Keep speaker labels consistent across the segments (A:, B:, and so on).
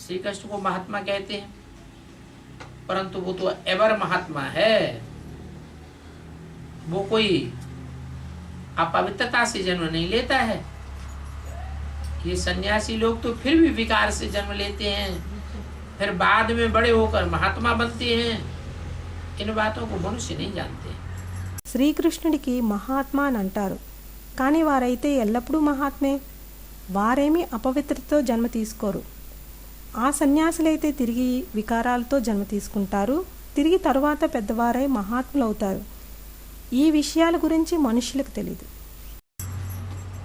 A: श्री कृष्ण को महात्मा कहते हैं, परंतु वो तो एवर महात्मा है। वो कोई अपवित्रता से जन्म नहीं लेता है। ये सन्यासी लोग तो फिर भी विकार से जन्म लेते हैं, फिर बाद में बड़े होकर महात्मा बनते हैं। इन बातों को मनुष्य नहीं जानते।
B: శ్రీకృష్ణుడికి మహాత్మా అని అంటారు, కానీ వారైతే ఎల్లప్పుడూ మహాత్మే. వారేమీ అపవిత్రతతో జన్మ తీసుకోరు. ఆ సన్యాసులైతే తిరిగి వికారాలతో జన్మ తీసుకుంటారు, తిరిగి తరువాత పెద్దవారై మహాత్ములు అవుతారు. ఈ విషయాల గురించి మనుషులకు తెలియదు.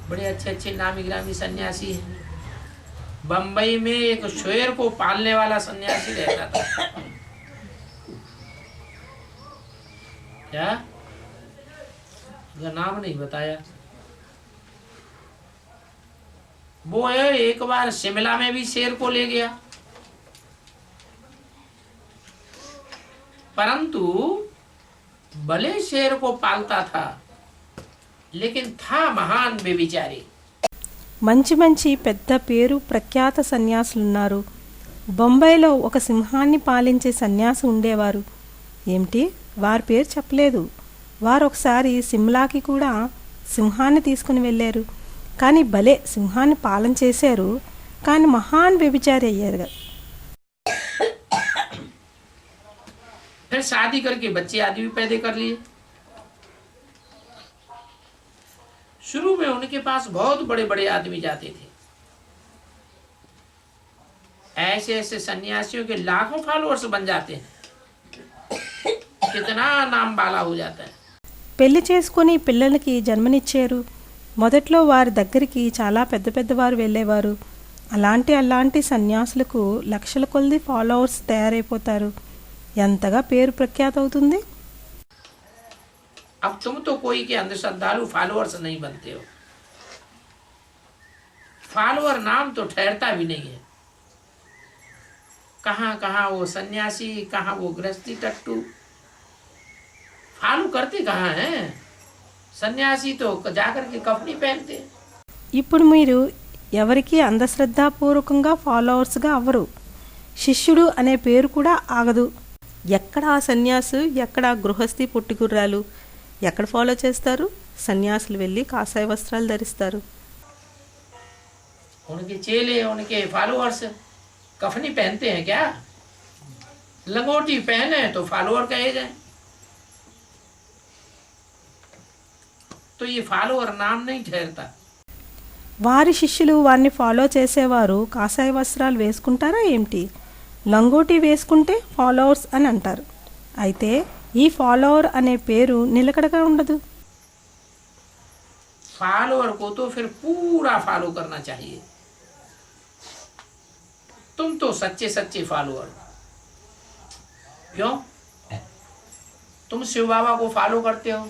A: बड़े अच्छे अच्छे नामी ग्रामी सन्यासी हैं। बम्बई में एक शेर को पालने वाला सन्यासी रहता था। क्या उसका नाम नहीं बताया। वो है एक बार शिमला में भी शेर को ले गया, परंतु भले शेर को पालता था लेकिन था महान व्यभिचारी।
B: మంచి మంచి పెద్ద పేరు ప్రఖ్యాత సన్యాసులున్నారు. బొంబాయిలో ఒక సింహాన్ని పాలించే సన్యాసి ఉండేవారు. ఏమిటి, వారి పేరు చెప్పలేదు. వారు ఒకసారి సిమ్లాకి కూడా సింహాన్ని తీసుకుని వెళ్ళారు. కానీ భలే సింహాన్ని పాలన చేశారు, కానీ మహాన్ వ్యభిచారి అయ్యారు.
A: फिर शादी करके बच्चे आदि भी पैदा कर लिए। शुरू में उनके पास बहुत बड़े बड़े आदमी जाते थे। ऐसे ऐसे सन्यासियों के लाखों फॉलोअर्स बन जाते हैं, कितना नाम वाला हो जाता है।
B: పెళ్లి చేసుకుని పిల్లలకి జన్మనిచ్చారు. మొదట్లో వారి దగ్గరికి చాలా పెద్ద పెద్దవారు వెళ్ళేవారు. అలాంటి సన్యాసులకు లక్షల కొలది ఫాలోవర్స్ తయారైపోతారు. ఎంతగా పేరు ప్రఖ్యాత అవుతుంది.
A: अब तुम तो कोई के अंधश्रद्धालु फॉलोअर्स नहीं बनते हो। फॉलोअर नाम तो ठहरता भी नहीं है। कहाँ कहाँ वो सन्यासी, कहाँ वो गृहस्थी टट्टू, फॉलो करते कहाँ हैं। सन्यासी तो जाकर के कफनी पहनते।
B: ఇప్పుడు మీరు ఎవరికి అంధశ్రద్ధాపూర్వకంగా ఫాలోవర్స్గా అవ్వరు. శిష్యుడు అనే పేరు కూడా ఆగదు. ఎక్కడ ఆ సన్యాసు, ఎక్కడ గృహస్థి పుట్టిగుర్రాలు, ఎక్కడ ఫాలో చేస్తారు? సన్యాసులు వెళ్ళి కాషాయ వస్త్రాలు ధరిస్తారు.
A: उनके चेले, उनके फॉलोअर्स कफनी पहनते हैं क्या? लंगोटी पहने तो फॉलोअर कहे जाए, तो ये फॉलोअर नाम नहीं ठहरता।
B: వారి శిష్యులు వారిని ఫాలో చేసేవారు కాషాయ వస్త్రాలు వేసుకుంటారా ఏమిటి? లంగోటి వేసుకుంటే ఫాలోవర్స్ అని అంటారు. అయితే ఈ ఫాలోవర్ అనే పేరు నిలకడగా ఉండదు.
A: फॉलोअर को तो फिर पूरा फॉलो करना चाहिए। तुम तो सच्चे सच्चे फॉलोअर। क्यों? तुम शिव बाबा को फॉलो करते हो।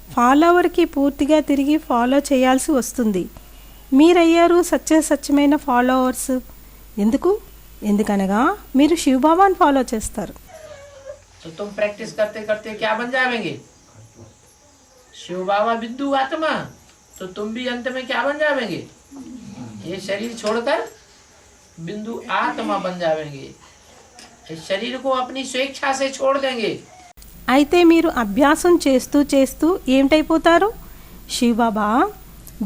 B: ఫాలోవర్కి పూర్తిగా తిరిగి ఫాలో చేయాల్సి వస్తుంది. మీరయ్యారు సత్యమైన ఫాలోవర్స్. ఎందుకనగా మీరు శివబాబాను ఫాలో చేస్తారు.
A: तो तुम प्रैक्टिस करते करते क्या बन जाएंगे? शिव बाबा बिंदु आत्मा, तो तुम भी अंत में क्या बन जाएंगे? ये शरीर छोड़कर बिंदु आत्मा बन जाएंगे। इस शरीर को अपनी स्वेच्छा से छोड़ देंगे।
B: అయితే మీరు అభ్యాసం చేస్తూ చేస్తూ ఏమిటైపోతారు? శివబాబా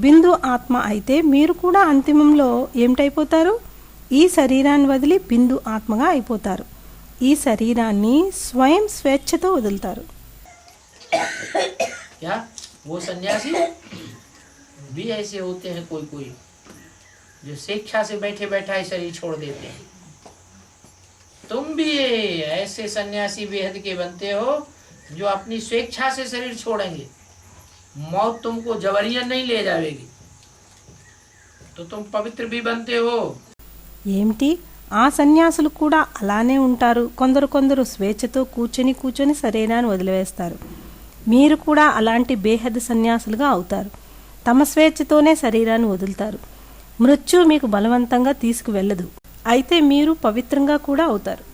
B: బిందు ఆత్మ అయితే మీరు కూడా అంతిమంలో ఏమిటైపోతారు? ఈ శరీరాన్ని వదిలి బిందు ఆత్మగా అయిపోతారు. ఈ శరీరాన్ని స్వయం స్వేచ్ఛతో వదులుతారు.
A: क्या वो सन्यासी भी ऐसे होते हैं? कोई जो स्वेच्छा से बैठे बैठा ही शरीर छोड़ देते हैं। तुम भी ऐसे सन्यासी बेहद के बनते हो जो अपनी स्वेच्छा से शरीर छोड़ेंगे। मौत तुमको जबरियन नहीं ले जाएगी, तो तुम पवित्र भी बनते हो।
B: ఏమిటి, ఆ సన్యాసులు కూడా అలానే ఉంటారు. కొందరు స్వేచ్ఛతో కూర్చొని శరీరాన్ని వదిలివేస్తారు. మీరు కూడా అలాంటి బేహద్ సన్యాసులుగా అవుతారు. తమ స్వేచ్ఛతోనే శరీరాన్ని వదులుతారు. మృత్యు మీకు బలవంతంగా తీసుకువెళ్ళదు. అయితే మీరు పవిత్రంగా కూడా అవుతారు.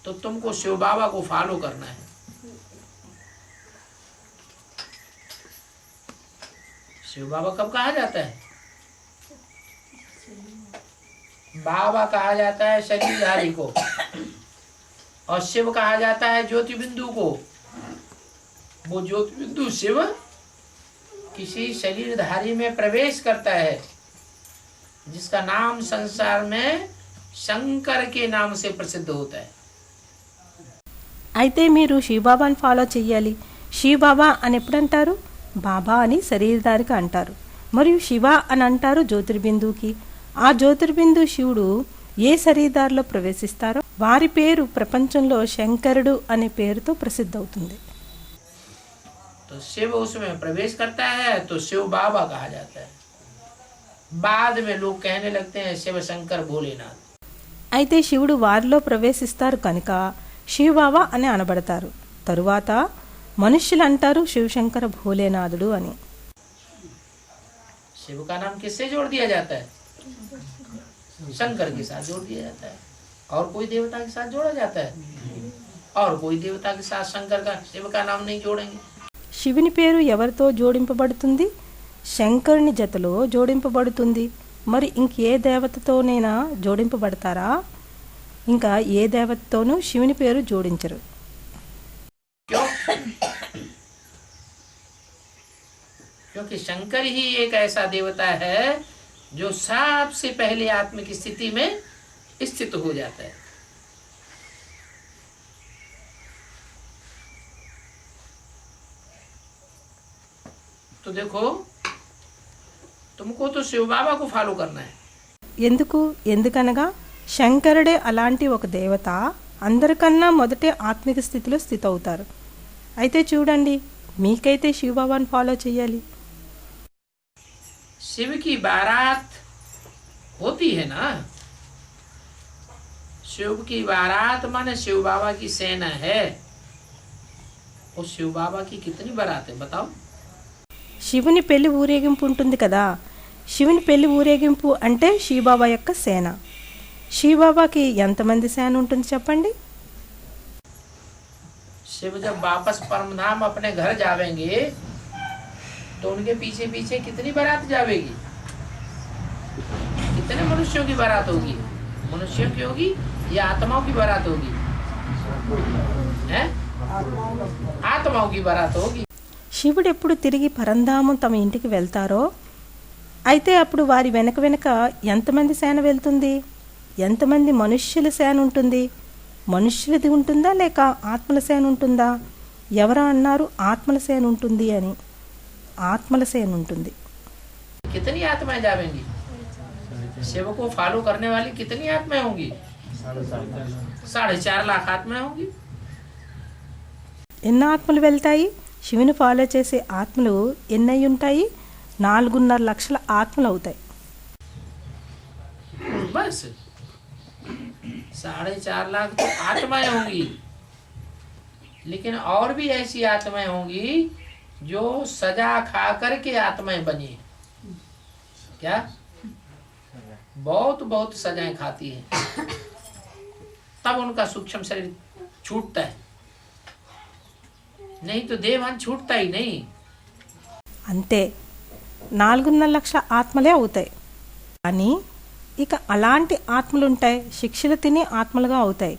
A: तो तुमको शिव बाबा को फॉलो करना है। शिव बाबा कब कहा जाता है? बाबा कहा जाता है शरीरधारी को, और शिव कहा जाता है ज्योति बिंदु को। वो ज्योति बिंदु शिव किसी शरीरधारी में प्रवेश करता है, जिसका नाम संसार में शंकर के नाम से प्रसिद्ध होता है।
B: అయితే మీరు శివబాబాని ఫాలో చెయ్యాలి. శివబాబా అని ఎప్పుడు అంటారు? బాబా అని శరీరధారికి అంటారు, మరియు శివ అని అంటారు జ్యోతిర్బిందుకి. ఆ జ్యోతిర్బిందు శివుడు ఏ శరీరధారిలో ప్రవేశిస్తారో వారి పేరు ప్రపంచంలో శంకరుడు అనే పేరుతో ప్రసిద్ధవుతుంది.
A: तो शिव उसमें प्रवेश करता है तो शिव बाबा कहा जाता है। बाद में लोग कहने लगते हैं शिव शंकर भोलेनाथ।
B: అయితే శివుడు వారిలో ప్రవేశిస్తారు కనుక శివబాబా అని అనబడతారు. తరువాత మనుష్యులు అంటారు శివశంకర భోలేనాథుడు అని.
A: शिव का नाम किससे जोड़ दिया जाता है? शंकर के साथ जोड़ दिया जाता है। और कोई देवता के साथ जोड़ा जाता है? और कोई देवता के साथ शंकर का शिव का नाम नहीं जोड़ेंगे।
B: శివుని పేరు ఎవరితో జోడింపబడుతుంది? శంకరుని జతలో జోడింపబడుతుంది. మరి ఇంకే దేవతతోనైనా జోడింపబడతారా? ఇంకా ఏ దేవతతోనూ శివుని పేరు జోడించరు.
A: क्यों? क्योंकि शंकर ही एक ऐसा देवता है जो सबसे पहले आत्मिक स्थिति में स्थित हो जाता है। तो देखो, तुमको तो शिव बाबा को फॉलो करना है।
B: ఎందుకనగా శంకరుడే అలాంటి ఒక దేవత, అందరికన్నా మొదటే ఆత్మిక స్థితిలో స్థితి అవుతారు. అయితే చూడండి, మీకైతే శివబాబాని ఫాలో చేయాలి.
A: शिव की बारात होती है ना, शिव की बारात माने शिव बाबा की सेना है। और शिव बाबा की कितनी बारात है बताओ?
B: శివుని పెళ్లి ఊరేగింపు ఉంటుంది కదా, శివుని పెళ్లి ఊరేగింపు అంటే శివబాబా యొక్క సేన. శివబాబాకి ఎంతమంది సేన ఉంటుంది చెప్పండి?
A: शिव जब वापस परमधाम अपने घर जावेंगे तो उनके पीछे पीछे कितनी बारात जावेगी? कितने मनुष्यों की बारात होगी? मनुष्यों की होगी या आत्माओं की बारात होगी? हैं? आत्माओं की बारात होगी।
B: శివుడు ఎప్పుడు తిరిగి పరంధామం తమ ఇంటికి వెళ్తారో, అయితే అప్పుడు వారి వెనక వెనక ఎంతమంది సేన వెళ్తుంది? ఎంతమంది మనుష్యుల సేన ఉంటుంది? మనుష్యులది ఉంటుందా లేక ఆత్మల సేన ఉంటుందా? ఎవరో అన్నారు ఆత్మల సేన ఉంటుంది అని. ఆత్మల సేన ఉంటుంది.
A: कितनी आत्माएं जावेंगी? शिव को फॉलो करने वाली कितनी आत्माएं होंगी? 4.5 लाख आत्माएं होंगी।
B: ఎన్ని ఆత్మలు వెళ్తాయి? శివుని ఫాలో చేసే ఆత్మలు ఎన్నై ఉంటాయి? 4.5 లక్షల ఆత్మలు అవుతాయి.
A: बस 4.5 लाख तो आत्माएं होंगी, लेकिन और भी ऐसी आत्माएं होंगी जो सजा खा करके आत्माएं बनी। क्या? बहुत बहुत सजाएं खाती है, तब उनका सूक्ष्म शरीर छूटता है, नहीं तो देहभान छूटता ही नहीं।
B: అంతే, 4.5 లక్షల ఆత్మలే అవుతాయి. కానీ ఇక అలాంటి ఆత్మలు ఉంటాయి శిక్షలు తిని ఆత్మలుగా అవుతాయి.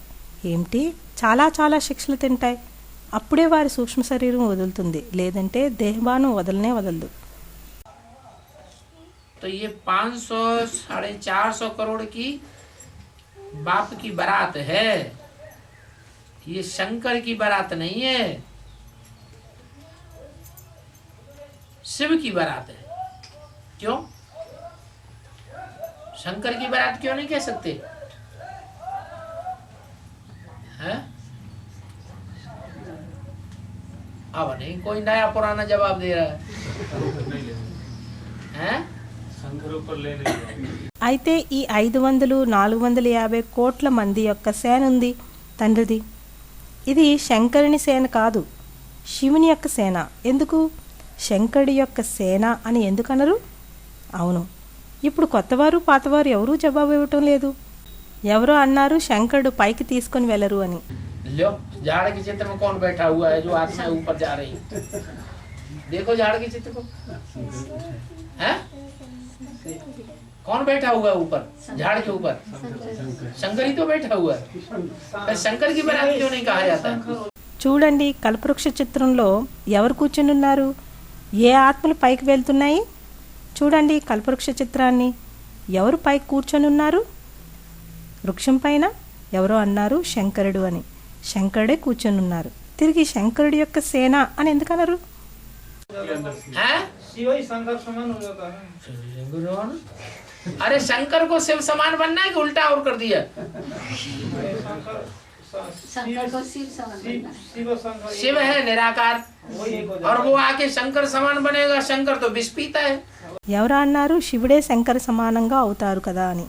B: ఏమిటి? చాలా చాలా శిక్షలు తింటాయి. అప్పుడే వారి సూక్ష్మ శరీరం వదులుతుంది, లేదంటే దేహభానం వదలనే వదలదు.
A: तो ये 500 450 करोड़ की बाप की बारात है, ये शंकर की बारात नहीं है, शिव की बारात है। क्यों? शंकर की बारात क्यों नहीं कह सकते हैं? अब नहीं कोई नया पुराना जवाब दे रहा है हैं?
B: అయితే ఈ 500-450 కోట్ల మంది యొక్క సేన ఉంది తండ్రిది. ఇది శంకరుని సేన కాదు, శివుని యొక్క సేన. ఎందుకు శంకరుడి యొక్క సేన అని ఎందుకనరు? అవును, ఇప్పుడు కొత్తవారు పాతవారు ఎవరూ జవాబు ఇవ్వటం లేదు. ఎవరో అన్నారు శంకరుడు పైకి తీసుకొని వెళ్ళరు అని.
A: लो झाड़ के चित्र में कौन बैठा हुआ है जो आत्मा ऊपर जा रही? देखो झाड़ के चित्र को, हैं? कौन बैठा हुआ है ऊपर झाड़ के ऊपर? शंकर ही तो बैठा हुआ है। फिर शंकर की बारात क्यों नहीं कहा जाता है?
B: చూడండి కల్పవృక్ష చిత్రంలో ఎవరు కూర్చుని ఉన్నారు, ఏ ఆత్మలు పైకి వెళ్తున్నాయి? చూడండి కల్పవృక్ష చిత్రాన్ని, ఎవరు పైకి కూర్చొని ఉన్నారు? వృక్షం పైన ఎవరో అన్నారు శంకరుడు అని, శంకరుడే కూర్చొని ఉన్నారు. తిరిగి శంకరుడి యొక్క సేన అని ఎందుకన్నారు?
A: हैं?
C: शिव ही शंकर समान हो जाता है।
A: अरे शंकर को शिव समान बनना है कि उल्टा और कर दिया?
C: शंकर को शिव समान बनना है। शिव शंकर
A: शिव है निराकार
C: वही एक हो
A: और वो आके शंकर समान बनेगा। शंकर तो विष पीता है।
B: ఎవరు అన్నారు శివుడే శంకర సమానంగా అవుతారు కదా అని?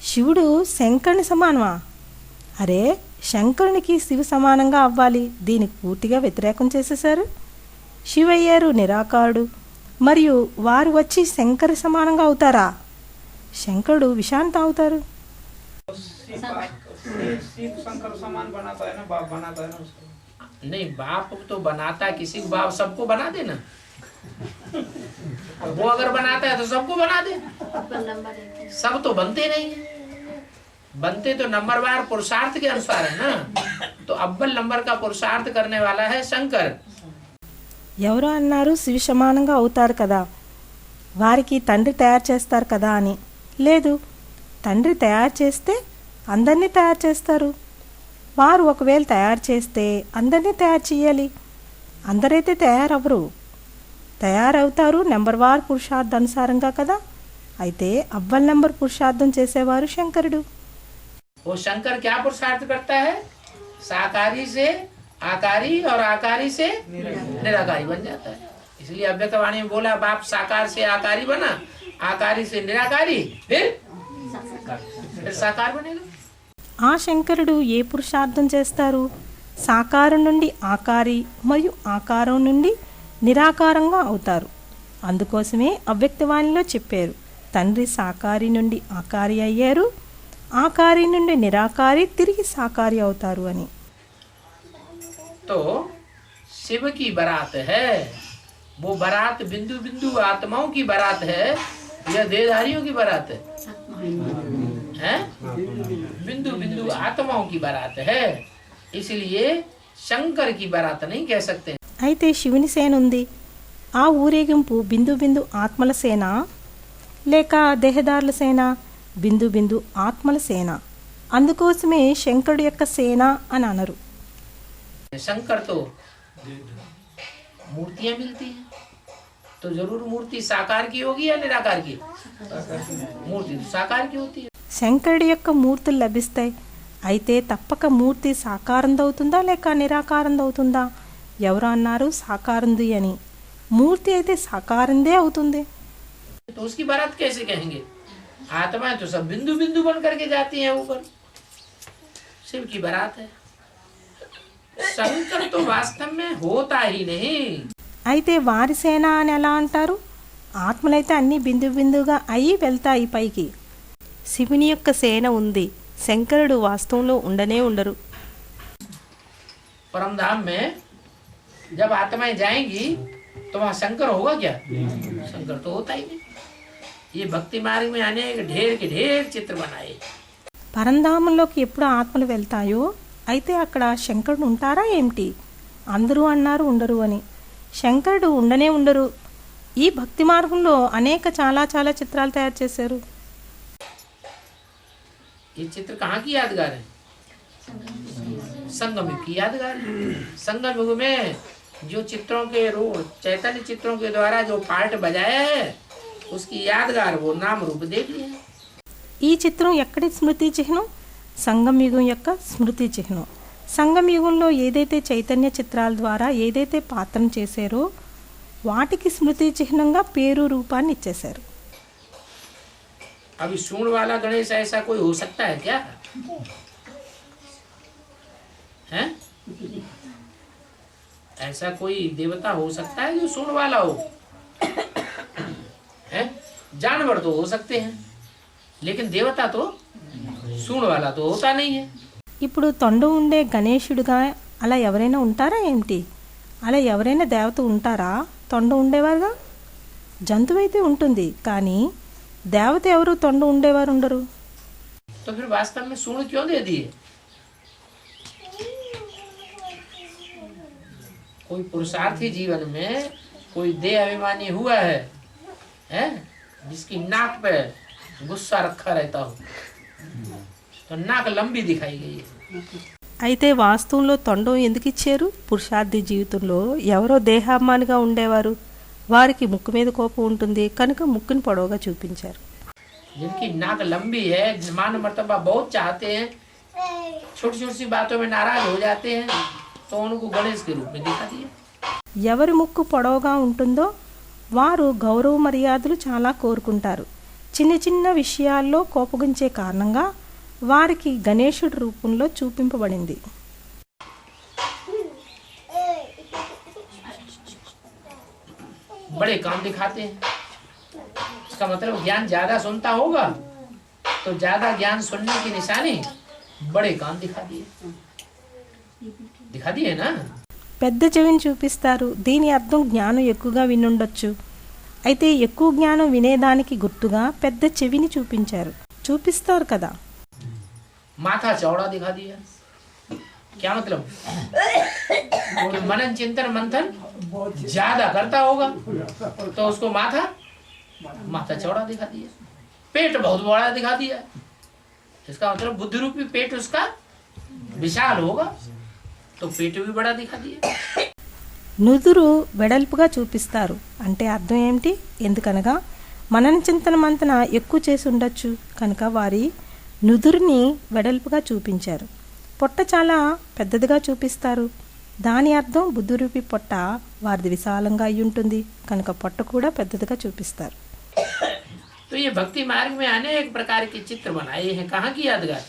B: శివుడు శంకరుని సమానమా? అరే శంకరునికి శివ సమానంగా అవ్వాలి, దీనికి పూర్తిగా వ్యతిరేకం చేసేశారు. శివయ్యారు నిరాకారుడు, మరియు వారు వచ్చి శంకర సమానంగా అవుతారా? శంకరుడు విషాన్ని తాగుతారు.
C: शिव शंकर समान बनाता है ना, बाप बनाता है ना उसको।
A: नहीं बाप तो बनाता है, किसी को बाप सबको बना दे ना। वो अगर बनाता है तो सबको बना दे। सब तो बनते नहीं है, बनते तो नंबरवार पुरुषार्थ के अनुसार है ना। तो अव्वल नंबर का पुरुषार्थ करने वाला है शंकर।
B: ఎవరో అన్నారు శివ సమానంగా అవుతారు కదా, వారికి తండ్రి తయారు చేస్తారు కదా అని. లేదు, తండ్రి తయారు చేస్తే అందరినీ తయారు చేస్తారు. వారు ఒకవేళ తయారు చేస్తే అందరినీ తయారు చేయాలి. అందరైతే తయారవ్వరు, తయారవుతారు నెంబర్ వార్ పురుషార్థానుసారంగా కదా. అయితే అవ్వల్ నెంబర్ పురుషార్థం చేసేవారు శంకరుడు.
A: वो शंकर क्या पुरुषार्थ करता है? साकारी से आकारी और आकारी से निराकारी बन जाता है। इसलिए अव्यक्तवाणी में बोला बाप साकार से आकारी बना, आकारी से निराकारी, फिर साकार बनेगा।
B: ఆ శంకరుడు ఏ పురుషార్థం చేస్తారు? సాకారం నుండి ఆకారి మరియు ఆకారం నుండి నిరాకారంగా అవుతారు. అందుకోసమే అవ్యక్తవాణిలో చెప్పారు, తండ్రి సాకారి నుండి ఆకారి అయ్యారు, ఆకారి నుండి నిరాకారి తిరిగి సాకారి అవుతారు అని.
A: तो शिव की बारात है, वो बारात बिंदु बिंदु आत्माओं की बारात है या देहधारियों की बारात है? हैं? बिंदु बिंदु आत्माओं की बारात है, इसलिए शंकर की बारात नहीं कह सकते।
B: అయితే శివుని సేన ఉంది, ఆ ఊరేగింపు బిందు బిందు ఆత్మల సేన లేక దేహదారుల సేన? బిందు బిందు ఆత్మల సేన. అందుకోసమే శంకరుడు యొక్క సేన అని అనరు.
A: शंकर तो मूर्तियां मिलती हैं, तो जरूर मूर्ति साकार की होगी या निराकार की? मूर्ति तो साकार की होती है।
B: శంకరుడి యొక్క మూర్తులు లభిస్తాయి, అయితే తప్పక మూర్తి సాకారంది అవుతుందా లేక నిరాకారంది అవుతుందా? ఎవరు అన్నారు సాకారంది అని? మూర్తి అయితే సాకారందే అవుతుంది.
A: तो उसकी बारात कैसे कहेंगे? आत्माएं तो सब बिंदु बिंदु बन करके जाती हैं ऊपर। शिव की बारात है। शंकर तो वास्तव में होता ही नहीं।
B: అయితే వారి సేన అని ఎలా అంటారు? ఆత్మలైతే అన్ని బిందు బిందుగా అయి వెళ్తాయి పైకి. శివుని యొక్క సేన ఉంది, శంకరుడు వాస్తవంలో ఉండనే ఉండరు.
A: परम धाम में जब आत्माएं जाएंगी तो वहां शंकर होगा क्या? शंकर तो होता ही नहीं। ये भक्ति मार्ग में अनेक ढेर के ढेर चित्र बनाए।
B: పరంధామంలోకి ఎప్పుడు ఆత్మలు వెళ్తాయో అయితే అక్కడ శంకరుడు ఉంటారా ఏమిటి? అందరూ అన్నారు ఉండరు అని. శంకరుడు ఉండనే ఉండరు. ఈ భక్తి మార్గంలో అనేక చాలా చాలా చిత్రాలు తయారు చేశారు.
A: ये चित्र कहाँ की यादगार है? संगम युग की यादगार है। संगम युग में जो चित्रों के रूप चैतन्य चित्रों के द्वारा जो पार्ट बजाया है उसकी यादगार वो नाम रूप देख लिया।
B: ఈ చిత్రం ఎక్కడి స్మృతి చిహ్నం? సంగం యుగం యొక్క స్మృతి చిహ్నం. సంగం యుగంలో ఏదైతే చైతన్య చిత్రాల ద్వారా ఏదైతే పాత్రం చేశారో వాటికి స్మృతి చిహ్నంగా పేరు రూపాన్ని ఇచ్చేశారు.
A: अभी सूंड वाला गणेश ऐसा कोई हो सकता है क्या? हैं? ऐसा कोई देवता हो सकता है जो सूंड वाला हो? हैं? जानवर तो हो सकते हैं लेकिन देवता तो सूंड वाला तो होता नहीं है।
B: ఇప్పుడు తొండ ఉండే గణేశుడుగా అలా ఎవరైనా ఉంటారా ఏమిటి? అలా ఎవరైనా దేవత ఉంటారా? తొండ ఉండేవారుగా జంతువు అయితే ఉంటుంది, కానీ దేవత ఎవరు తొండ ఉండేవారు ఉండరు?
A: तो फिर वास्तव में सूंड क्यों दे दिए? कोई पुरुषार्थी जीवन में कोई देह अभिमानी हुआ है, हैं? जिसकी नाक पे गुस्सा रखा रहता हो, तो नाक लंबी दिखाई गई है।
B: అయితే వాస్తవంలో తొండం ఎందుకు ఇచ్చారు? పురుషార్థి జీవితంలో ఎవరో దేహాభిమానిగా ఉండేవారు, వారికి ముక్కు మీద కోపం ఉంటుంది కనుక ముక్కుని పొడవుగా చూపించారు.
A: जिनकी नाक लंबी है, मान मर्तबा बहुत चाहते हैं, छोटी छोटी सी बातों में नाराज हो जाते हैं, तो उनको गणेश के रूप में दिखा दिया।
B: ఎవరి ముక్కు పొడవుగా ఉంటుందో వారు గౌరవ మర్యాదలు చాలా కోరుకుంటారు. చిన్న చిన్న విషయాల్లో కోపగించే కారణంగా వారికి గణేశుడి రూపంలో చూపింపబడింది.
A: बड़े काम दिखाते हैं, इसका मतलब ज्ञान ज्यादा सुनता होगा, तो ज्यादा ज्ञान सुनने की निशानी बड़े काम दिखा दिए ना।
B: పెద్ద చెవిని చూపిస్తారు, దీని అర్థం జ్ఞానం ఎక్కువగా వినుండొచ్చు. అయితే ఎక్కువ జ్ఞానం వినేదానికి గుర్తుగా పెద్ద చెవిని చూపిస్తారు కదా.
A: माथा चौड़ा दिखा दिया, क्या मतलब? कि मनन चिंतन मंथन ज्यादा करता होगा तो उसको माथा चौड़ा दिखा दिया, पेट बहुत बड़ा दिखा दिया, इसका मतलब बुद्धि रूपी पेट उसका विशाल होगा, तो पेट भी बड़ा दिखा दिया।
B: నుదురు వెడల్పుగా చూపిస్తారు అంటే అర్థం ఏమిటి? ఎందుకనగా మనన చింతన మంతన ఎక్కువ చేసి ఉండొచ్చు కనుక వారి నుదురుని వెడల్పుగా చూపించారు. పొట్ట చాలా పెద్దదిగా చూపిస్తారు, దాని అర్థం బుద్ధురూపి పొట్ట వారిది విశాలంగా అయి ఉంటుంది కనుక పొట్ట కూడా పెద్దదిగా చూపిస్తారు.
A: तो ये भक्ति मार्ग में अनेक प्रकार के चित्र बनाए हैं। कहाँ की यादगार?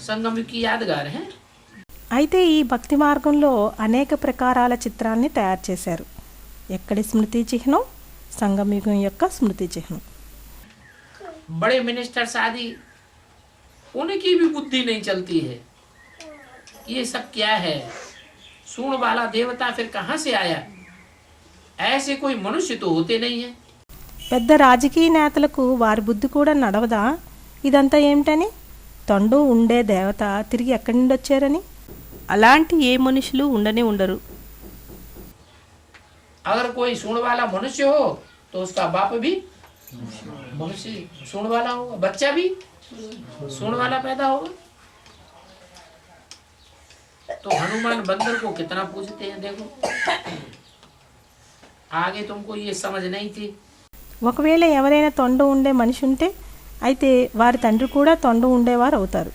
A: संगम की यादगार है।
B: అయితే ఈ భక్తి మార్గంలో అనేక ప్రకారాల చిత్రాన్ని తయారు చేశారు. ఎక్కడి స్మృతి చిహ్నం? సంగమయుగం యొక్క స్మృతి చిహ్నం.
A: बड़े मिनिस्टर्स आदि, उनकी भी बुद्धि नहीं चलती है, ये सब क्या है? सूंड वाला देवता फिर कहाँ से आया? ऐसे कोई मनुष्य तो होते नहीं है।
B: పెద్ద రాజకీయ నేతలకు వారి బుద్ధి కూడా నడవదా? ఇదంతా ఏమిటని? తొండు ఉండే దేవత తిరిగి ఎక్కడి నుండి వచ్చారని? అలాంటి ఏ మనుషులు ఉండనే ఉండరు.
A: अगर कोई सूंड वाला मनुष्य हो तो उसका बाप भी मनुष्य सूंड वाला होगा, बच्चा भी सूंड वाला पैदा होगा। तो हनुमान बंदर को कितना पूजते हैं देखो। आगे तुमको ये समझ नहीं थी।
B: ఒకవేళ ఎవరైనా తొండ ఉండే మనిషి ఉంటే అయితే వారి తండ్రి కూడా తొండ ఉండేవారు అవుతారు,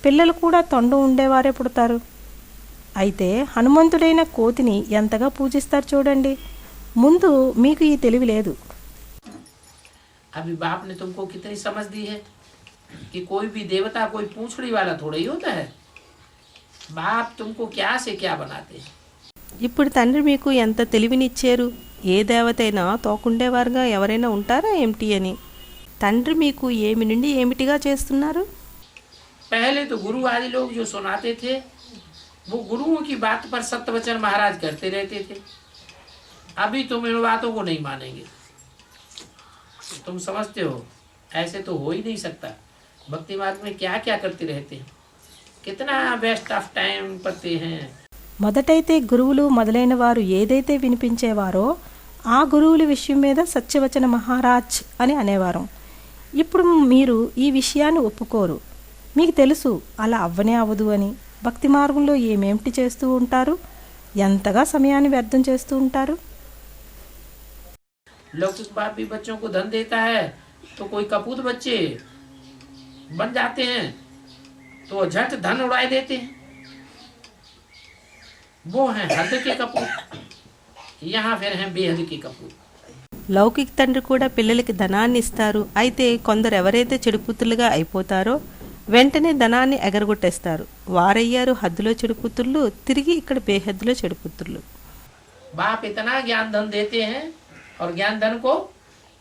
B: పిల్లలు కూడా తొండ ఉండేవారే పుడతారు. అయితే హనుమంతుడైన కోతిని ఎంతగా పూజిస్తారు చూడండి. ముందు మీకు ఈ తెలివి లేదు.
A: अभी बाप ने तुमको कितनी समझ दी है कि कोई भी देवता कोई पूंछड़ी वाला थोड़ा ही होता है। बाप तुमको क्या से क्या बनाते हैं।
B: ఇప్పుడు తండ్రి మీకు ఎంత తెలివినిచ్చారు. ఏ దేవతైనా తోకుండేవారుగా ఎవరైనా ఉంటారా ఏమిటి అని. తండ్రి మీకు ఏమి నుండి ఏమిటిగా చేస్తున్నారు.
A: पहले तो गुरु आदि लोग जो सुनाते थे वो गुरुओं की बात पर सत्यवचन महाराज करते रहते थे। अभी तुम इन बातों को नहीं मानेंगे। तुम समझते हो ऐसे तो हो ही नहीं सकता। भक्ति मार्ग में क्या क्या करते रहते हैं, कितना वेस्ट ऑफ टाइम करते हैं।
B: మొదటైతే గురువులు మొదలైన వారు ఏదైతే వినిపించేవారో ఆ గురువుల విషయం మీద సత్యవచన మహారాజ్ అని అనేవారు. ఇప్పుడు మీరు ఈ విషయాన్ని ఒప్పుకోరు. మీకు తెలుసు అలా అవ్వనే అవ్వదు అని. భక్తి మార్గంలో ఏమేమిటి చేస్తూ ఉంటారు, ఎంతగా సమయాన్ని వ్యర్థం చేస్తూ ఉంటారు.
A: लौकिक बाप भी बच्चों को धन देता है तो कोई कपूत बच्चे बन जाते हैं तो झट धन उड़ाए देते हैं। वो हैं हद के कपूत, यहाँ फिर हैं बेहद के कपूत।
B: లౌకిక తండ్రి కూడా పిల్లలకి ధనాన్ని ఇస్తారు. అయితే కొందరు ఎవరైతే చెడుపుతులుగా అయిపోతారో వెంటనే ధనాన్ని ఎగరగొట్టేస్తారు. వారయ్యారు హద్దులో చెడుపుతుళ్ళు, తిరిగి ఇక్కడ బేహద్దులో చెడుపుతుళ్ళు.
A: बाप इतना ज्ञान धन देते हैं और ज्ञान धन को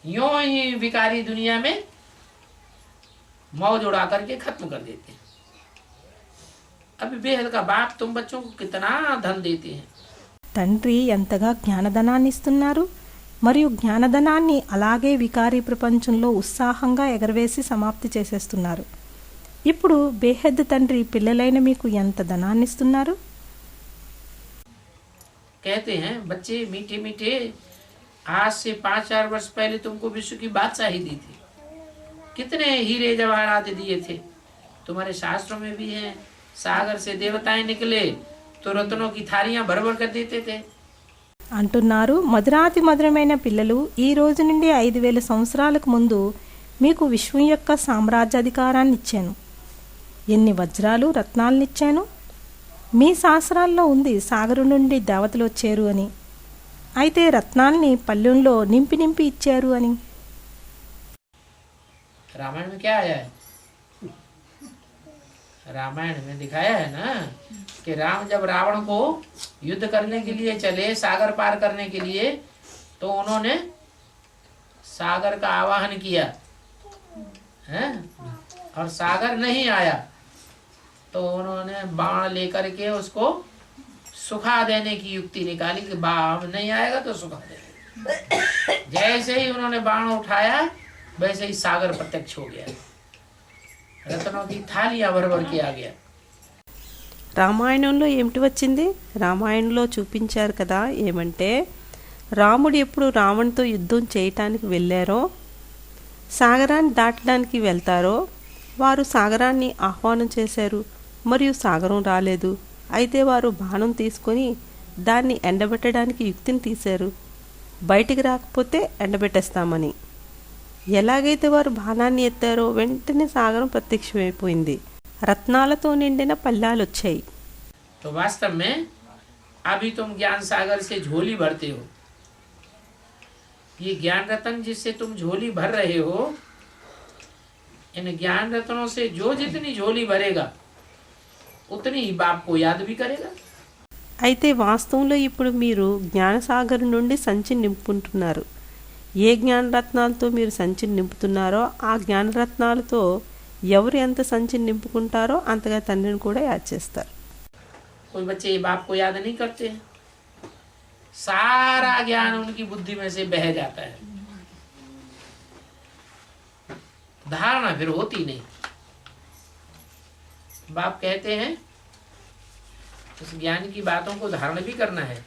A: यूं ही विकारी दुनिया में मौज उड़ा करके खत्म कर देते हैं। अभी बेहद का बाप तुम बच्चों को कितना धन देते हैं।
B: తండ్రి ఎంతగా జ్ఞానధనాన్ని ఇస్తున్నారు. మరియు జ్ఞానధనాన్ని అలాగే వికారీ ప్రపంచంలో ఉత్సాహంగా ఎగరవేసి సమాప్తి చేసేస్తున్నారు. ఇప్పుడు బేహద్దు తండ్రి పిల్లలైన మీకు ఎంత ధనాన్ని ఇస్తున్నారు?
A: कहते हैं बच्चे मीठे मीठे, आज से 5-4 वर्ष पहले तुमको विश्व की बादशाही दी थी, कितने हीरे जवाहरात दिए थे. तुम्हारे शास्त्रों में भी है, सागर से देवताएं निकले तो रत्नों की थालियां भर भर कर देते थे.
B: అంటున్నారు, మధురాతి మధురమైన పిల్లలు, ఈ రోజు నుండి 5000 సంవత్సరాలకు ముందు మీకు విశ్వం యొక్క సామ్రాజ్యాధికారాన్ని ఇచ్చాను. ఎన్ని వజ్రాలు రత్నాలనిచ్చాను. మీ శాస్త్రాల్లో ఉంది సాగరు నుండి దేవతలు వచ్చారు అని. అయితే రత్నాల్ని పల్లెంలో నింపి నింపి ఇచ్చారు అని.
A: रामायण में क्या आया है? रामायण में दिखाया है ना कि राम जब रावण को युद्ध करने के लिए चले, सागर पार करने के लिए, तो उन्होंने सागर का आवाहन किया है, और सागर नहीं आया तो उन्होंने बाण लेकर के उसको सुखा देने की युक्ति निकाली कि बाण नहीं आएगा तो सुखा देंगे. जैसे ही उन्होंने बाण उठाया वैसे ही सागर प्रत्यक्ष हो गया, रत्नों की थालियां भर भर के आ गया.
D: రామాయణంలో ఏమిటి వచ్చింది? రామాయణంలో చూపించారు కదా, ఏమంటే రాముడు ఎప్పుడు రావణ్తో యుద్ధం చేయటానికి వెళ్ళారో, సాగరాన్ని దాటడానికి వెళ్తారో, వారు సాగరాన్ని ఆహ్వానం చేశారు మరియు సాగరం రాలేదు. అయితే వారు బాణం తీసుకొని దాన్ని ఎండబెట్టడానికి యుక్తిని తీశారు, బయటికి రాకపోతే ఎండబెట్టేస్తామని. ఎలాగైతే వారు బాణాన్ని ఎత్తారో వెంటనే సాగరం ప్రత్యక్షమైపోయింది, రత్నాలతో నిండిన పల్లాలు వచ్చాయి.
A: तो वास्तव में अभी तुम ज्ञान सागर से झोली भरते हो. ये ज्ञान रत्न जिससे तुम झोली भर रहे हो, इन ज्ञान रत्नों से जो जितनी झोली भरेगा उतनी ही बाप को याद भी करेगा.
D: అయితే వాస్తవంలో ఇప్పుడు మీరు జ్ఞానసాగర్ నుండి సంచిని నింపుకుంటున్నారు. ఏ జ్ఞానరత్నాలతో మీరు సంచిని నింపుతున్నారో ఆ జ్ఞానరత్నాలతో ఎవరు ఎంత సంచిని నింపుకుంటారో అంతగా తండ్రిని కూడా యాడ్ చేస్తారు.
A: कोई बच्चे बाप को याद नहीं करते, सारा ज्ञान उनकी बुद्धि में से बह जाता है, धारणा फिर होती नहीं. बाप कहते हैं उस ज्ञान की बातों को धारण भी करना है.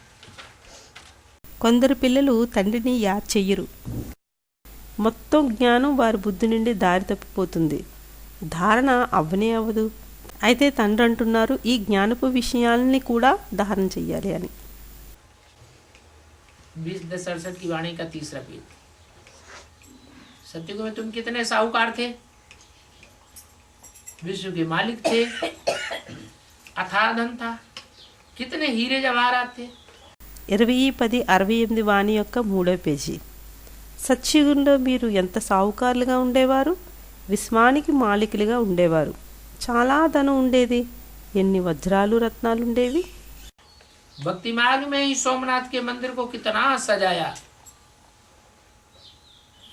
D: కొందరు పిల్లలు తండ్రిని యాద్ చెయ్యరు, మొత్తం జ్ఞానం వారి బుద్ధి నుండి దారి తప్పిపోతుంది, ధారణ అవ్వనే అవ్వదు. అయితే తండ్రి అంటున్నారు ఈ జ్ఞానపు విషయాల్ని కూడా ధారణ చెయ్యాలి అని.
A: 20-10-68 की वाणी का 3रा पेज. सत्युग में तुम कितने साहूकार थे, विश्व के मालिक थे, अथाह धन था, कितने हीरे जवाहरात थे.
D: 20-10-68 వాణి యొక్క 3వ పేజీ. సత్యుగంలో మీరు ఎంత సావుకారులుగా ఉండేవారు, విశ్వానికి మాలికులుగా ఉండేవారు, చాలా ధనం ఉండేది, ఎన్ని వజ్రాలు రత్నాలు ఉండేవి.
A: भक्ति मार्ग में ही सोमनाथ के मंदिर को कितना सजाया.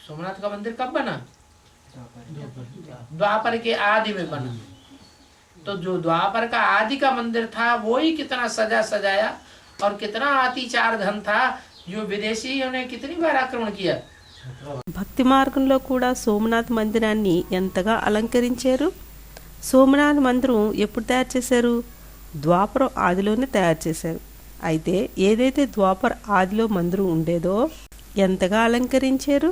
A: सोमनाथ का मंदिर कब बना? द्वापर के आदि में बना. तो जो द्वापर का आदि का मंदिर था वो ही कितना सजाया, और कितना अतिचार धन था जो विदेशियों ने कितनी बार आक्रमण किया.
D: భక్తి మార్గంలో కూడా సోమనాథ్ మందిరాన్ని ఎంతగా అలంకరించారు. సోమనాథ్ మందిరం ఎప్పుడు తయారు చేశారు? ద్వాపరం ఆదిలోనే తయారు చేశారు. అయితే ఏదైతే ద్వాపర ఆదిలో మందిరం ఉండేదో ఎంతగా అలంకరించారు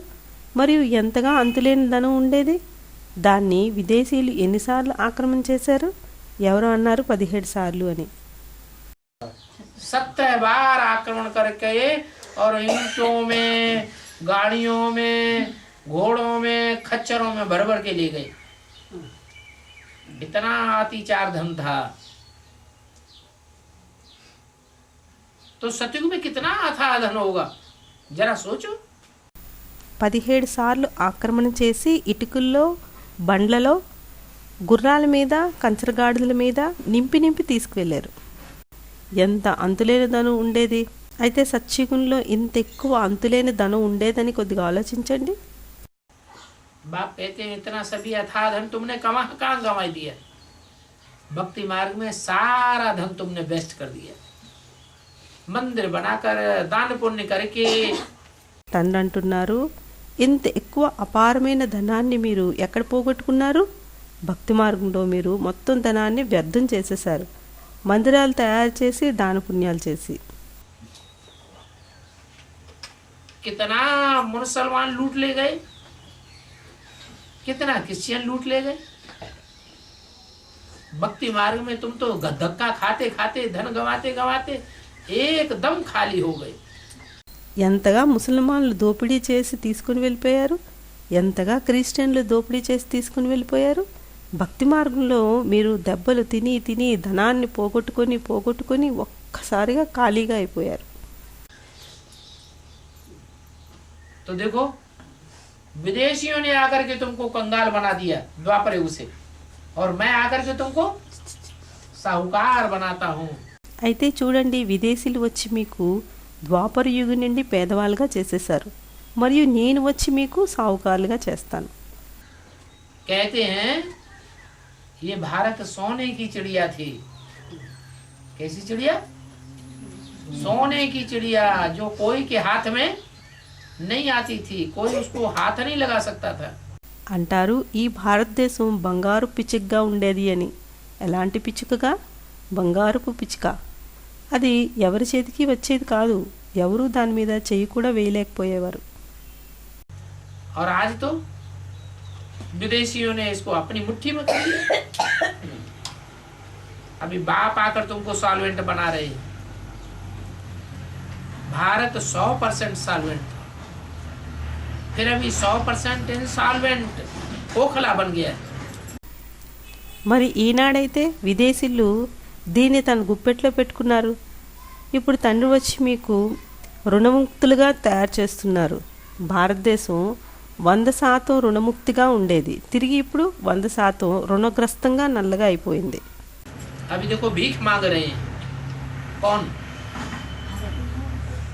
D: మరియు ఎంతగా అంతులేని ధనం ఉండేది. దాన్ని విదేశీయులు ఎన్నిసార్లు ఆక్రమణ చేశారు? ఎవరు అన్నారు 17 సార్లు అని.
A: 70 बार आक्रमण करके और ईंटों में, गाड़ियों में, घोड़ों में, खच्चरों में भर भर के ले गए. इतना अतिचार धन था. तो सतयुग में कितना अथाह धन होगा, जरा सोचो.
D: 17 సార్లు ఆక్రమణ చేసి ఇటుకల్లో, బండ్లలో, గుర్రాల మీద, కంచరగాడిదల మీద నింపి నింపి తీసుకువెళ్ళారు. ఎంత అంతులేని ధనం ఉండేది. అయితే సత్యుగంలో ఇంత ఎక్కువ అంతులేని ధనం ఉండేదని కొద్దిగా ఆలోచించండి.
A: बाप कहते हैं इतना सभी अथाह धन तुमने कहाँ गंवा दिया. भक्ति मार्ग में सारा धन तुमने वेस्ट कर दिया. मंदिर बनाकर, दान पुण्य करके,
D: తండ్రి అంటున్నారు, ఇంత ఎక్కువ అపారమైన ధనాన్ని మీరు ఎక్కడ పోగొట్టుకున్నారు? భక్తి మార్గంలో మీరు మొత్తం ధనాన్ని వ్యర్థం చేసేశారు, మందిరాలు తయారు చేసి దాన పుణ్యాలు చేసి.
A: कितना मुसलमान लूट ले गए, कितना क्रिश्चियन लूट ले गए। भक्ति मार्ग में तुम तो धक्का खाते खाते धन गवाते गवाते एकदम खाली हो गए।
D: ఎంతగా ముసల్మాన్లు దోపిడీ చేసి తీసుకుని వెళ్ళిపోయారు, ఎంతగా క్రిస్టియన్లు దోపిడీ చేసి తీసుకుని వెళ్ళిపోయారు. భక్తి మార్గంలో మీరు దెబ్బలు తిని తిని ధనాన్ని పోగొట్టుకొని ఒక్కసారిగా ఖాళీగా అయిపోయారు.
A: तो देखो विदेशियों ने आकर के तुमको कंगाल बना दिया द्वापर युग से, और मैं आकर के तुमको साहूकार बनाता हूँ।
D: అయితే చూడండి, విదేశీయులు వచ్చి మీకు ద్వాపర యుగం నుండి పేదవాళ్ళుగా చేసేశారు, మరియు నేను వచ్చి మీకు సావుకారులుగా చేస్తాను.
A: कहते हैं ये भारत सोने की चिड़िया थी। कैसी चिड़िया? सोने की चिड़िया, जो कोई के हाथ में नहीं आती थी, कोई उसको हाथ नहीं लगा सकता था।
D: అంటారు ఈ భారతదేశం బంగారు పిచ్చుకగా ఉండేది అని. ఎలాంటి పిచ్చుకగా? బంగారుపు పిచ్చుక. అది ఎవరి చేతికి వచ్చేది కాదు, ఎవరూ దాని మీద చెయ్యి కూడా వేయలేకపోయేవారు.
A: और आज तो विदेशियों ने इसको अपनी मुट्ठी में कर लिया। अभी बाप आकर तुमको सॉल्वेंट बना रहे हैं। भारत 100% सॉल्वेंट, फिर अभी 100% इनसॉल्वेंट खोखला बन गया है।
D: మరి ఈనాడైతే విదేశీయులు దీన్ని తన గుప్పెట్లో పెట్టుకున్నారు. ఇప్పుడు తండ్రి వచ్చి మీకు రుణముక్తులుగా తయారు చేస్తున్నారు. భారతదేశం 100% రుణముక్తిగా ఉండేది, తిరిగి ఇప్పుడు 100% రుణగ్రస్తంగా నల్లగా అయిపోయింది.
A: अभी देखो भीख मांग रहे हैं। कौन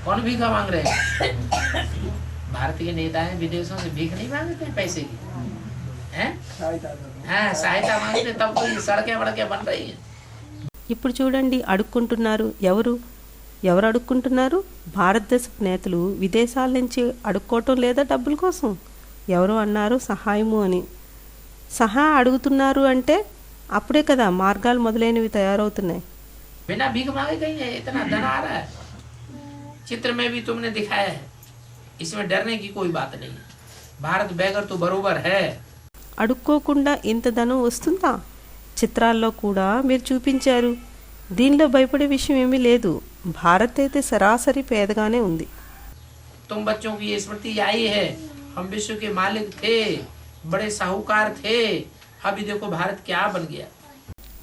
A: कौन भीखा मांग रहे हैं? भारतीय नेता हैं, विदेशों से भीख नहीं मांगते हैं पैसे की, हैं? हाँ, सहायता मांगते, तब तो ये सड़कें वड़कें बन रही हैं।
D: ఇప్పుడు చూడండి, అడుక్కుంటున్నారు. ఎవరు అడుక్కుంటున్నారు? భారతదేశపు నేతలు విదేశాల నుంచి అడుక్కోవటం లేదా డబ్బుల కోసం. ఎవరు అన్నారు సహాయము అని. సహాయం అడుగుతున్నారు అంటే అప్పుడే కదా మార్గాలు మొదలైనవి తయారవుతున్నాయి.
A: बिना भीख मांगे कहीं है, इतना धन आ रहा है। चित्र में भी तुमने दिखाया है, इसमें डरने की कोई बात नहीं है। भारत बेगर तो बरोबर है।
D: అడుక్కోకుండా ఇంత ధనం వస్తుందా? చిత్రాల్లో కూడా మీరు చూపించారు. దీనిలో భయపడే విషయం ఏమీ లేదు. భారత్ అయితే సరాసరి పేదగానే ఉంది.
A: तुम बच्चों की ये स्मृति आई है, हम विश्व के मालिक थे, बड़े साहूकार थे, अभी देखो भारत क्या बन गया।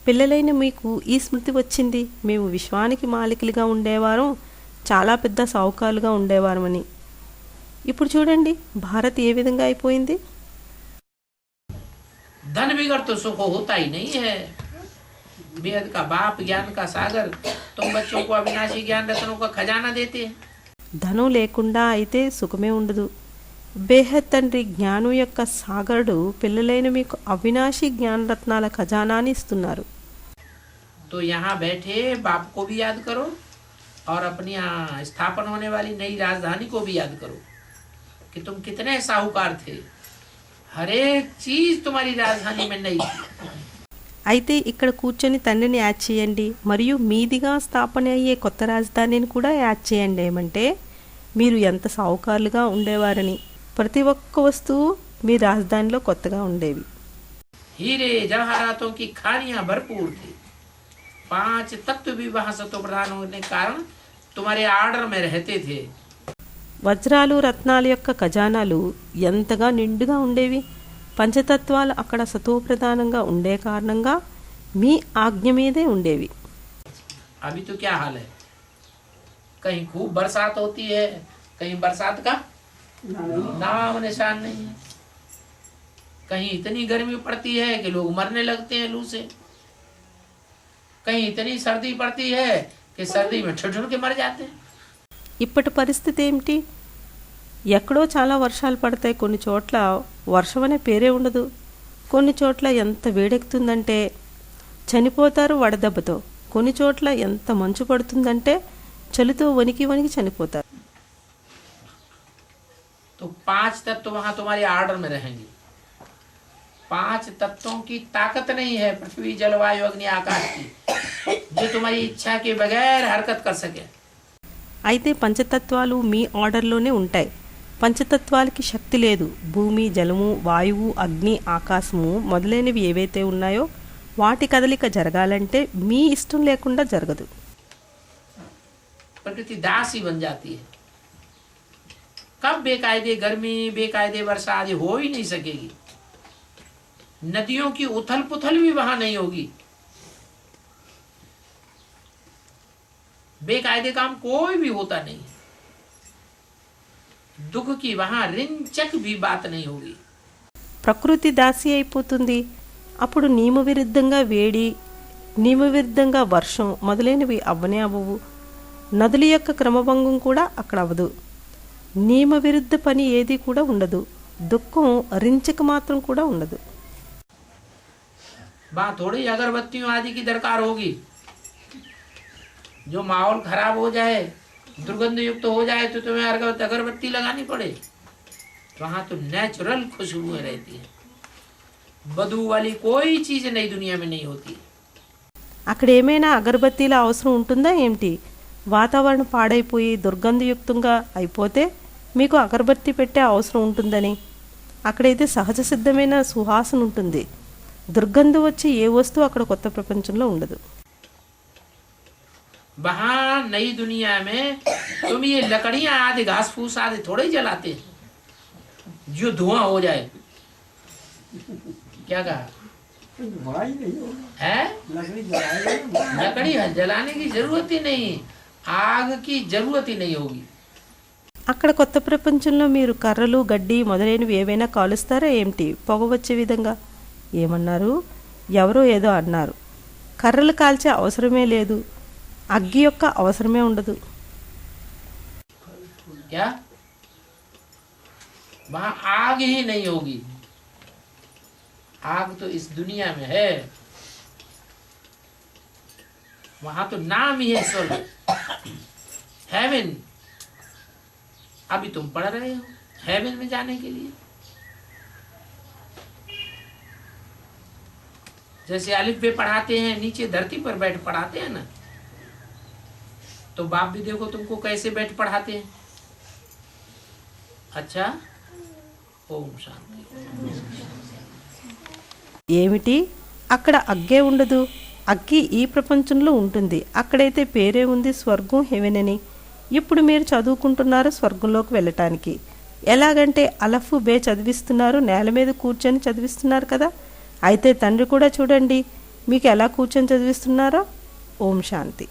D: పిల్లలైన మీకు ఈ స్మృతి వచ్చింది, మేము విశ్వానికి మాలికులుగా ఉండేవారం, చాలా పెద్ద సావుకారులుగా ఉండేవారమని. ఇప్పుడు చూడండి భారత్ ఏ విధంగా అయిపోయింది.
A: धन बिगड़ तो सुख होता ही नहीं है। बेहद का बाप, ज्ञान का सागर, तुम बच्चों को अविनाशी ज्ञान रत्नों का खजाना देते हैं।
D: ధనం లేకుండా అయితే సుఖమే ఉండదు. బేహద్ తండ్రి జ్ఞానం యొక్క సాగరుడు పిల్లలైన మీకు అవినాశి జ్ఞానరత్నాల ఖజానాని ఇస్తున్నారు.
A: तो यहाँ बैठे बाप को भी याद करो, और अपनी यहाँ स्थापन होने वाली नई राजधानी को भी याद करो कि तुम कितने साहूकार थे। हर एक चीज तुम्हारी राजधानी में नई थी।
D: అయితే ఇక్కడ కూర్చొని తండ్రిని యాడ్ చేయండి, మరియు మీదిగా స్థాపన అయ్యే కొత్త రాజధానిని కూడా యాడ్ చేయండి. ఏమంటే మీరు ఎంత సావుకారులుగా ఉండేవారని. ప్రతి ఒక్క వస్తువు మీ రాజధానిలో కొత్తగా ఉండేవి.
A: हीरे जवाहरातों की खानियां भरपूर थी। 5 तत्व भी वहां सतो प्रधान होने के कारण तुम्हारे आर्डर में रहते थे।
D: వజ్రాలు రత్నాల యొక్క ఖజానాలు ఎంతగా నిండుగా ఉండేవి. పంచతత్వాలు అక్కడ సతోప్రధానంగా ఉండే కారణంగా మీ ఆజ్ఞ మీదే ఉండేవి.
A: अभी तो क्या हाल है, कहीं खूब बरसात होती है, कहीं बरसात का नाम निशान नहीं है। कहीं इतनी गर्मी पड़ती है कि लोग मरने लगते हैं लू से, कहीं इतनी सर्दी पड़ती है कि सर्दी में ठिठुर के मर जाते हैं।
D: ఇప్పటి పరిస్థితి ఏమిటి? ఎక్కడో చాలా వర్షాలు పడతాయి, కొన్ని చోట్ల వర్షం అనే పేరే ఉండదు. కొన్ని చోట్ల ఎంత వేడెక్కుతుందంటే చనిపోతారు వడదెబ్బతో. కొన్ని చోట్ల ఎంత మంచు పడుతుందంటే చలితో వణికి వణికి చనిపోతారు.
A: तो 5 तत्व वहां तुम्हारे ऑर्डर में रहेंगे। 5 तत्वों की ताकत नहीं है पृथ्वी जल वायु अग्नि आकाश की जो तुम्हारी इच्छा के बगैर हरकत कर सके।
D: అయితే పంచతత్వాలు మీ ఆర్డర్లోనే ఉంటాయి. పంచతత్వాలకి శక్తి లేదు. భూమి, జలము, వాయువు, అగ్ని, ఆకాశము మొదలైనవి ఏవైతే ఉన్నాయో వాటి కదలిక జరగాలంటే మీ ఇష్టం లేకుండా జరగదు.
A: प्रकृति दासी बन जाती है। कब बेकायदे गर्मी बेकायदे वर्षा आदि हो ही नहीं सकेगी। नदियों की उथल पुथल भी वहां नहीं होगी। बेकायदे काम कोई भी होता नहीं। दुख की वहां रिंचक भी बात नहीं होगी।
D: ప్రకృతి దాసి అయిపోతుంది. అప్పుడు నియమ విరుద్ధంగా వేడి, నియమ విరుద్ధంగా వర్షం మొదలైనవి అవ్వనే అవ్వవు. నదుల యొక్క క్రమభంగం కూడా అక్కడ అవ్వదు. నియమ విరుద్ధ పని ఏది కూడా ఉండదు. దుఃఖం రించక మాత్రం కూడా ఉండదు.
A: वहां थोड़ी अगरबत्तियों आदि की दरकार होगी। जो माहौल खराब हो जाए, दुर्गंध युक्त हो जाए तो तुम्हें अगरबत्ती लगानी पड़े। वहां तो नेचुरल खुशबुएं रहती है। बदबू वाली कोई चीज नई दुनिया में नहीं होती।
D: అక్కడ ఏమైనా అగరబత్తీల అవసరం ఉంటుందా ఏమిటి? వాతావరణం పాడైపోయి దుర్గంధయుక్తంగా అయిపోతే మీకు అగరబత్తి పెట్టే అవసరం ఉంటుందని. అక్కడైతే సహజ సిద్ధమైన సువాసన ఉంటుంది. దుర్గంధం వచ్చి ఏ వస్తువు అక్కడ కొత్త ప్రపంచంలో ఉండదు.
A: वहां नई दुनिया में तुम ये लकड़ियां आदि घास फूस आदि थोड़े ही जलाते हैं जो धुआं हो जाए। क्या कहा है? लकड़ी जलाने की जरूरत ही नहीं, आग की जरूरत ही नहीं होगी।
D: అక్కడ కొత్త ప్రపంచంలో మీరు కర్రలు, గడ్డి మొదలైనవి ఏవైనా కాలుస్తారా ఏమిటి పొగ వచ్చే విధంగా? ఏమన్నారు? ఎవరో ఏదో అన్నారు. కర్రలు కాల్చే అవసరమే లేదు. అగ్గి యొక్క అవసరమే ఉండదు.
A: क्या वहां आग ही नहीं होगी। आग तो इस दुनिया में है। वहां तो नाम ही है स्वर्ग, हेवन। अभी तुम पढ़ रहे हो हेवन में जाने के लिए। जैसे अलिफ बे पढ़ाते हैं नीचे धरती पर बैठ पढ़ाते हैं ना, तो बाप भी देखो तुमको कैसे बैठ पढ़ाते हैं। अच्छा, ओम शांति।
D: ఏమిటి? అక్కడ అగ్గే ఉండదు. అగ్గి ఈ ప్రపంచంలో ఉంటుంది. అక్కడైతే పేరే ఉంది స్వర్గం, హెవెన్ అని. ఇప్పుడు మీరు చదువుకుంటున్నారు స్వర్గంలోకి వెళ్ళటానికి. ఎలాగంటే అలఫ్ బే చదివిస్తున్నారు, నేల మీద కూర్చొని చదివిస్తున్నారు కదా. అయితే తండ్రి కూడా చూడండి మీకు ఎలా కూర్చొని చదివిస్తున్నారో. ఓం శాంతి.